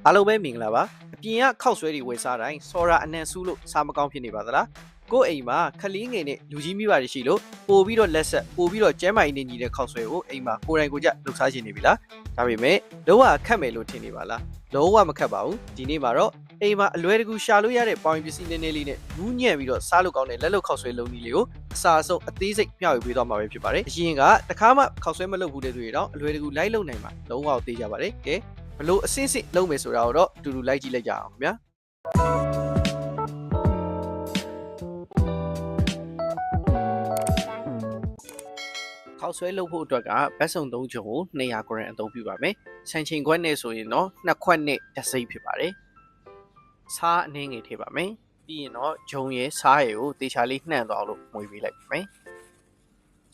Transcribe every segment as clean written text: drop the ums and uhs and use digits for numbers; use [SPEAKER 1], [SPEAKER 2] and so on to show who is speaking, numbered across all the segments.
[SPEAKER 1] အားလုံးပဲမင်္ဂလာပါအပြင်ကခောက်ဆွဲတွေဝယ်စားတိုင်းစော်ရာအနံဆူးလို့စားမကောင်းဖြစ်နေပါသလားကို့အိမ်မှာခလီးငယ်နဲ့လူကြီးမိဘတွေရှိလို့ပို့ပြီးတော့လက်ဆက်ပို့ပြီးတော့ကျဲမိုင်နေညီတဲ့ခောက်ဆွဲကိုအိမ်မှာကိုယ်တိုင်ကိုယ်ကျလှုပ်ရှားခြင်းနေပြီလားဒါပေမဲ့လုံးဝခက်မယ်လို့ထင်နေပါလားလုံးဝမခက်ပါဘူးဒီနေ့မှာတော့အိမ်မှာအလွယ်တကူရှာလို့ရတဲ့ပေါင်ပစ္စည်းနည်းနည်းလေးနဲ့နူးညံ့ပြီးတော့စားလို့ကောင်းတဲ့လက်လုပ်ခောက်ဆွဲလုံးကြီးလေးကိုအစားအဆုံးအသေးစိတ်မျှဝေပေးသွားမှာပဲဖြစ်ပါတယ်အရင်ကတခါမှခောက်ဆွဲမလုပ်ဘူးတဲ့သူတွေတော့အလွယ်တကူလိုက်လုပ်နိုင်မှာလုံးဝသိကြပါတယ်ကဲဘလို့အစင်းစစ်လုံးမယ်ဆိုတာကိုတော့အတူတူလိုက်ကြည့်လိုက်ကြအောင်ခင်ဗျာခောက်ဆွဲလုပ်ဖို့အတွက်ကဘတ်စုံ3ချုံကို200 gram အသုံးပြုပါမယ်။ဆန်ချိန်ခွက်နဲ့ဆိုရင်တော့2ခွက်နဲ့တစ်စိမ့်ဖြစ်ပါတယ်။စားအနည်းငယ်ထည့်ပါမယ်။ပြီးရင်တော့ဂျုံရယ်စားရယ်ကိုတေချာလေးနှံ့သွားလို့မွေပေးလိုက်ပါမယ်။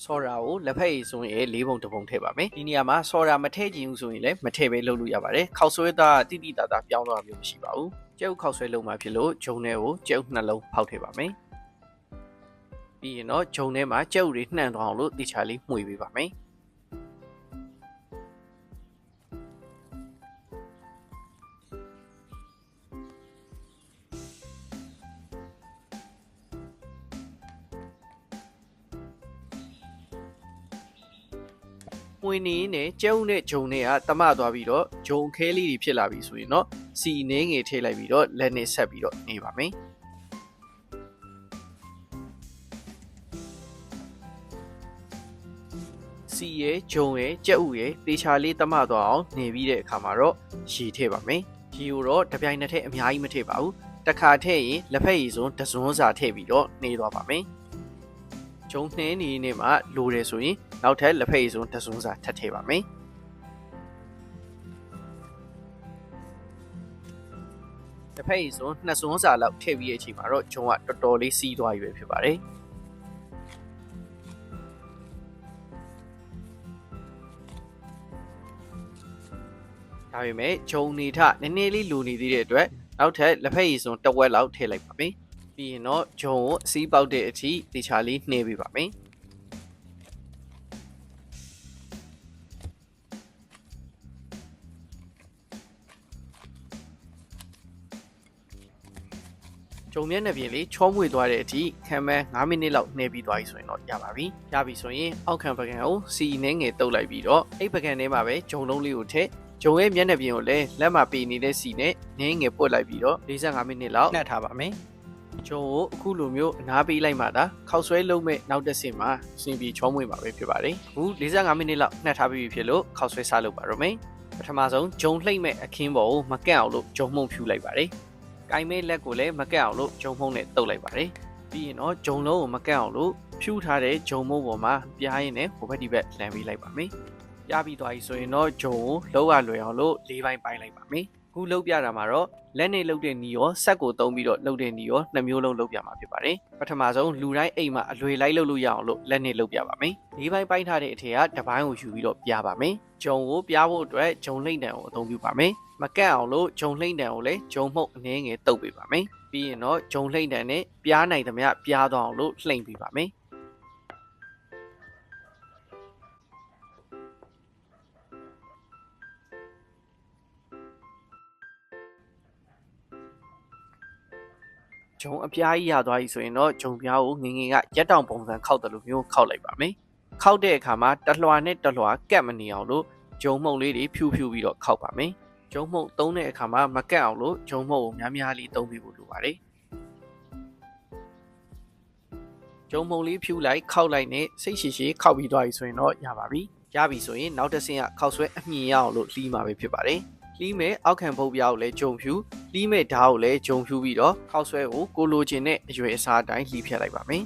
[SPEAKER 1] ဆော်ရာကိုလက်ဖက်ရည်စွန်းရယ်4ပုံ1ပုံထည့်ပါမယ်။ဒီနေရာမှာဆော်ရာမထည့်ချင်ဘူးဆိုရင်လည်းမထည့်ပဲလုပ်လို့ရပါတယ်။ခောက်ဆွဲသားတိတိတသားပြောင်းသွားမျိုးမရှိပါဘူး။ကျုပ်ခောက်ဆွဲလုပ်မှဖြစ်လို့ဂျုံတွေကိုကျုပ်နှလုံးဖောက်ထည့်ပါမယ်။ပြီးရင်တော့ဂျုံထဲမှာကြက်ဥတွေနှံ့သွားအောင်လို့တေချာလေးမှွေပေးပါမယ်ဝင်နေနဲ့ကျဲဥနဲ့ဂျုံတွေကတမသွားပြီးတော့ဂျုံခဲလေးတွေဖြစ်လာပြီဆိုရင်တော့စီနေငယ်ထည့်လိုက်ပြီးတော့လက်နဲ့ဆက်ပြီးတော့နေပါမယ်စီရဲ့ဂျုံရဲ့ကြက်ဥရဲ့တေချာလေးတမသွားအောင်နေပြီးတဲ့အခါမှာတော့ရေထည့်ပါမယ်ရေကိုတော့တပြိုင်နက်တည်းအများကြီးမထည့်ပါဘူးတစ်ခါထည့်ရင်လက်ဖက်ရည်စွန်းတစွန်းစာထည့်ပြီးတော့နေသွားပါမယ်ဂျုံနှင်းနေနေမှာလိုတယ်ဆိုရင်နောက်ထပ်လက်ဖက်ရည်စွန်းတစွန်းစာထပ်ထည့်ပါမယ်လက်ဖက်ရည်စွန်း2စွန်းစာလောက်ထည့်ပြီးတဲ့အချိန်မှာတော့ဂျုံကတော်တော်လေးစီးသွားပြီပဲဖြစ်ပါတယ်ဒါပေမဲ့ဂျုံနေထနည်းနည်းလေးလိုနေသေးတဲ့အတွက်နောက်ထပ်လက်ဖက်ရည်စွန်းတစ်ဝက်လောက်ထည့်လိုက်ပါမယ်ပြီးရင်တော့ဂျုံကိုအစီးပေါက်တဲ့အထိတေချာလေးနှိမ့်ပေးပါမယ်ဂျုံမျက်နှာပြင်လေးချောမွေသွားတဲ့အထိခံမဲ9မိနစ်လောက်နှိပ်ပြီးသွားပြီဆိုရင်တော့ရပါပြီ။ရပြီဆိုရင်အောက်ခံပကံကိုစီနှဲငယ်တုပ်လိုက်ပြီးတော့အဲ့ပကံထဲမှာပဲဂျုံလုံးလေးကိုထည့်ဂျုံရဲ့မျက်နှာပြင်ကိုလည်းလက်မှာပေနေတဲ့စီနဲ့နှဲငယ်ပုတ်လိုက်ပြီးတော့45မိနစ်လောက်နှက်ထားပါမယ်။ဂျုံကိုအခုလိုမျိုးအနားပေးလိုက်မှသာခောက်ဆွဲလုံးမဲ့နောက်တစ်ဆင့်မှာစင်ပြီးချောမွေမှာပဲဖြစ်ပါတယ်။အခု45မိနစ်လောက်နှက်ထားပြီးဖြစ်လို့ခောက်ဆွဲစားလုပ်ပါတော့မယ်။ပထမဆုံးဂျုံလှိမ့်မဲ့အခင်းပေါ်ကိုမကန့်အောင်လို့ဂျုံမှုန့်ဖြူလိုက်ပါတယ်။ကိုင်မဲလက်ကိုလည်းမကန့်အောင်လို့ဂျုံမှုန့်နဲ့တုပ်လိုက်ပါတယ်။ပြီးရင်တော့ဂျုံလုံးကိုမကန့်အောင်လို့ဖြူထားတဲ့ဂျုံမှုန့်ပေါ်မှာပြားရင်းနဲ့ဟိုဘက်ဒီဘက်လှန်ပေးလိုက်ပါမယ်။ပြပြီးသွားပြီဆိုရင်တော့ဂျုံကိုလုံးဝလွယ်အောင်လို့၄ပိုင်းပိုင်းလိုက်ပါမယ်။အခုလုပ်ပြတာမှာတော့လက်နဲ့လုပ်တဲ့နီရောဆက်ကိုသုံးပြီးတော့လုပ်တဲ့နီရော2မျိုးလုံးလုပ်ပြမှာဖြစ်ပါတယ်။ပထမဆုံးလူတိုင်းအိမ်မှာအလွယ်လိုက်လုပ်လို့ရအောင်လို့လက်နဲ့လုပ်ပြပါမယ်။၄ပိုင်းပိုင်းထားတဲ့အထက်ကတစ်ပိုင်းကိုယူပြီးတော့ပြပါမယ်။ဂျုံကိုပြဖို့အတွက်ဂျုံလိမ့်တံကိုအသုံးပြုပါမယ်။မကန့်အောင်လို့ဂျုံလှိမ့်တံကိုလည်းဂျုံမှုန့်အနည်းငယ်တုပ်ပေးပါမယ်။ပြီးရင်တော့ဂျုံလှိမ့်တံနဲ့ပြားနိုင်သမျှပြားသွားအောင်လို့လှိမ့်ပေးပါမယ်။ဂျုံအပြားကြီးရသွားပြီဆိုရင်တော့ဂျုံပြားကိုငငယ်ကရက်တောင်ပုံစံခောက်တယ်လို့မျိုးခောက်လိုက်ပါမယ်။ခောက်တဲ့အခါမှာတလွှာနဲ့တလွှာကတ်မနေအောင်လို့ဂျုံမှုန့်လေးတွေဖြူဖြူပြီးတော့ခောက်ပါမယ်။ဂျုံမှုန့်သုံးတဲ့အခါမှာမကတ်အောင်လို့ဂျုံမှုန့်ကိုများများလေးသုံးပြီးဖို့လိုပါတယ်။ဂျုံမှုန့်လေးဖြူလိုက်ခောက်လိုက်နဲ့စိတ်ရှိရှိခောက်ပြီးသွားပြီဆိုရင်တော့ရပါပြီ။ရပြီဆိုရင်နောက်တစ်ဆင့်ကခောက်ဆွဲအမြင်ရအောင်လို့လှီးမှာပဲဖြစ်ပါတယ်။လှီးမဲ့အောက်ခံဖုတ်ပြားကိုလည်းဂျုံဖြူလှီးမဲ့ဓာတ်ကိုလည်းဂျုံဖြူပြီးတော့ခောက်ဆွဲကိုကိုလိုချင်တဲ့အရွယ်အစားအတိုင်းလှီးဖြတ်လိုက်ပါမယ်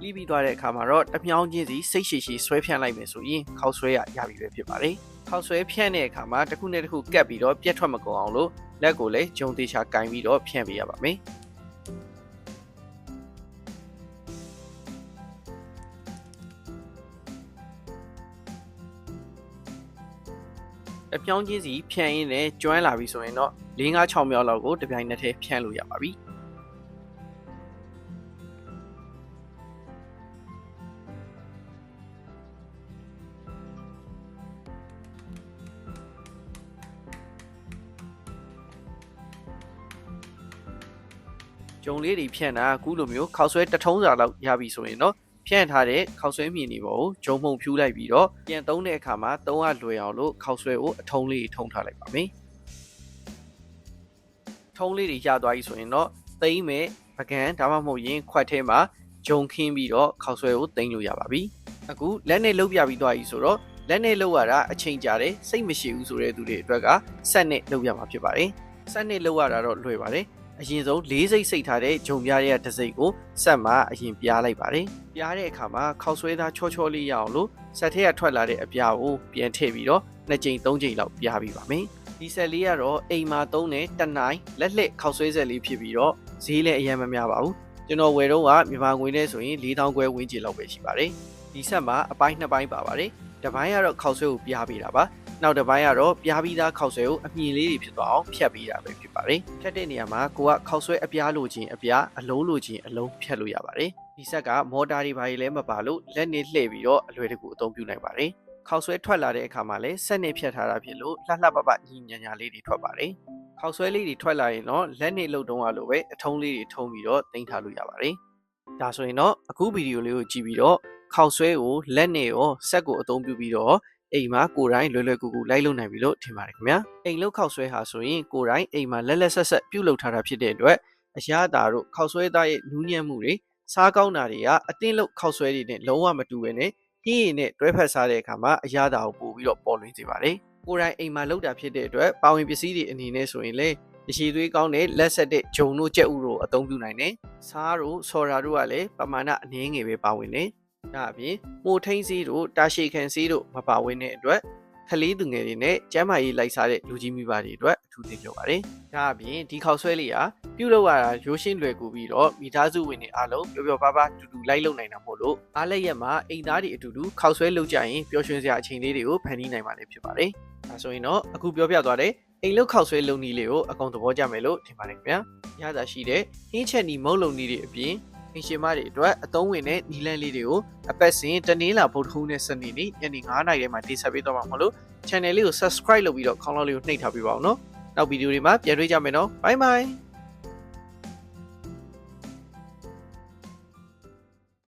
[SPEAKER 1] လှီးပြီးသွားတဲ့အခါမှာတော့တမြောင်းချင်းစီစိတ်ရှိရှိဆွဲဖြန့်လိုက်မယ်ဆိုရင်ခောက်ဆွဲရပြီပဲဖြစ်ပါတယ်ခောက်ဆွဲဖြန့်တဲ့အခါမှာတစ်ခုနဲ့တစ်ခုကပ်ပြီးတော့ပြတ်ထွက်မကုန်အောင်လို့လက်ကိုလည်းဂျုံသေးချာကင်ပြီးတော့ဖြန့်ပေးရပါမယ်အပြောင်းချင်းစီဖြန့်ရင်းနဲ့ကျွမ်းလာပြီဆိုရင်တော့4-5-6မြောက်လောက်ကိုတပြိုင်နက်တည်းဖြန့်လို့ရပါပြီ ဂျုံလေးတွေဖြန့်တာအခုလိုမျိုးခောက်ဆွဲတစ်ထုံးစာလောက်ရပြီဆိုရင်တော့ဖြန့်ထားတဲ့ခောက်ဆွဲမြေနေပေါ်ကိုဂျုံမှုန်ဖြူးလိုက်ပြီးတော့ပြန်သုံးတဲ့အခါမှာသုံးရလွယ်အောင်လို့ခောက်ဆွဲကိုအထုံးလေးထုံထားလိုက်ပါမယ်ထုံးလေးတွေရသွားပြီဆိုရင်တော့သိမ်းမဲ့ပကံဒါမှမဟုတ်ရင်ခွက်ထဲမှာဂျုံခင်းပြီးတော့ခောက်ဆွဲကိုသိမ်းလို့ရပါပြီအခုလက်နဲ့လှုပ်ပြပြီးသွားပြီဆိုတော့လက်နဲ့လှုပ်ရတာအချိန်ကြာတယ်စိတ်မရှိဘူးဆိုတဲ့သူတွေအတွက်ကဆက်နဲ့လှုပ်ရမှာဖြစ်ပါတယ်ဆက်နဲ့လှုပ်ရတာတော့လွယ်ပါတယ်အရင်ဆုံး၄စိတ်စိတ်ထားတဲ့ဂျုံပြားရဲ့တစ်စိတ်ကိုဆက်မှာအရင်ပြားလိုက်ပါတယ်ပြားတဲ့အခါမှာခောက်ဆွဲသားချောချောလေးရအောင်လို့ဆက်ထဲကထွက်လာတဲ့အပြားကိုပြန်ထည့်ပြီးတော့2ကြိမ်3ကြိမ်လောက်ပြားပြီးပါမယ်ဒီဆက်လေးကတော့အိမ်မှာသုံးတဲ့တနိုင်လက်လက်ခောက်ဆွဲဆက်လေးဖြစ်ပြီးတော့ဈေးလည်းအရင်မများပါဘူးကျွန်တော်ဝယ်တော့ကမြန်မာငွေနဲ့ဆိုရင်4000ကျပ်ဝန်းကျင်လောက်ပဲရှိပါတယ်ဒီဆက်မှာအပိုင်း2ပိုင်းပါပါတယ်တစ်ပိုင်းကတော့ခောက်ဆွဲကိုပြားပေးတာပါနောက်တစ်ပိုင်းကတော့ပြားပြီးသားခောက်ဆွဲကိုအမြင်လေးတွေဖြစ်သွားအောင်ဖြတ်ပေးတာပဲဖြစ်ပါတယ်ဖြတ်တဲ့နေရာမှာကိုကခောက်ဆွဲအပြားလိုချင်အပြားအလုံးလိုချင်အလုံးဖြတ်လို့ရပါတယ်ဒီဆက်ကမော်တာတွေဘာတွေလည်းမပါလို့လက်နဲ့လှည့်ပြီးတော့အလွယ်တကူအသုံးပြုနိုင်ပါတယ်ခောက်ဆွဲထွက်လာတဲ့အခါမှာလည်းဆက်နဲ့ဖြတ်ထားတာဖြစ်လို့လှလှပပညီညာညာလေးတွေထွက်ပါတယ်ခောက်ဆွဲလေးတွေထွက်လာရင်တော့လက်နဲ့လှုပ်တုံးရလို့ပဲအထုံးလေးတွေထုံးပြီးတော့တင်ထားလို့ရပါတယ်ဒါဆိုရင်တော့အခုဗီဒီယိုလေးကိုကြည့်ပြီးတော့ခောက်ဆွဲကိုလက်နဲ့ရောဆက်ကိုအသုံးပြုပြီးတော့အိမ်မှာကိုယ်တိုင်လွယ်လွယ်ကူကူလိုက်လုပ်နိုင်ပြီလို့ထင်ပါတယ်ခင်ဗျာအိမ်လုတ်ခောက်ဆွဲဟာဆိုရင်ကိုယ်တိုင်အိမ်မှာလက်လက်ဆက်ဆက်ပြုတ်လုပ်ထားတာဖြစ်တဲ့အတွက်အရာတာတို့ခောက်ဆွဲသားရဲ့နူးညံ့မှုတွေစားကောင်းတာတွေကအတင်းလုတ်ခောက်ဆွဲတွေနဲ့လုံးဝမတူဘဲနဲ့ဟင်းရည်နဲ့တွဲဖက်စားတဲ့အခါမှာအရာတာကိုပို့ပြီးတော့ပေါ်လွင်စေပါတယ်ကိုယ်တိုင်အိမ်မှာလုပ်တာဖြစ်တဲ့အတွက်ပါဝင်ပစ္စည်းတွေအနေနဲ့ဆိုရင်လေအရှိသွေးကောင်းတဲ့လက်ဆက်တဲ့ဂျုံတို့ကြက်ဥတို့အသုံးပြုနိုင်တယ်စားတို့ဆော်ရာတို့ကလည်းပမာဏအနည်းငယ်ပဲပါဝင်တယ်ဒါအပြင်မိုထိန်စီးတို့တာရှည်ခံစီးတို့မပါဝင်တဲ့အတွက်ခလေးသူငယ်တွေနဲ့ကျမ်းမာရေးလိုက်စားတဲ့လူကြီးမိဘတွေအတွက်အထူးသဖြင့်ပါတယ်ဒါအပြင်ဒီခောက်ဆွဲလေးဟာပြုတ်လောက်ရတာရိုးရှင်းလွယ်ကူပြီးတော့မိသားစုဝင်တွေအားလုံးပျော်ပျော်ပါးပါးတူတူလိုက်လုပ်နိုင်တာမို့လို့အားလက်ရက်မှာအိမ်သားတွေအတူတူခောက်ဆွဲလုပ်ကြရင်ပျော်ရွှင်စရာအချိန်လေးတွေကိုဖန်တီးနိုင်ပါလေဖြစ်ပါတယ်ဒါဆိုရင်တော့အခုပြောပြသွားတဲ့အိမ်လုတ်ခောက်ဆွဲလုပ်နည်းလေးကိုအကောင်သဘောကျမယ်လို့ထင်ပါတယ်ခင်ဗျာရတာရှိတဲ့ဟင်းချက်နီမုတ်လုံနည်းတွေအပြင်အင်ရှင်မတွေအတွက်အသုံးဝင်တဲ့နီလန်းလေးတွေကိုအပတ်စဉ်တနင်္လာဗုဒ္ဓဟူးနဲ့စနေနေ့ညနေ9:00နာရီထဲမှာတင်ဆက်ပေးတော့မှာမဟုတ်လို့ channel လေးကို subscribe လုပ်ပြီးတော့ခေါင်းလောင်းလေးကိုနှိပ်ထားပေးပါဦးနော်နောက်ဗီဒီယိုတွေမှာပြန်တွေ့ကြမယ်နော် bye bye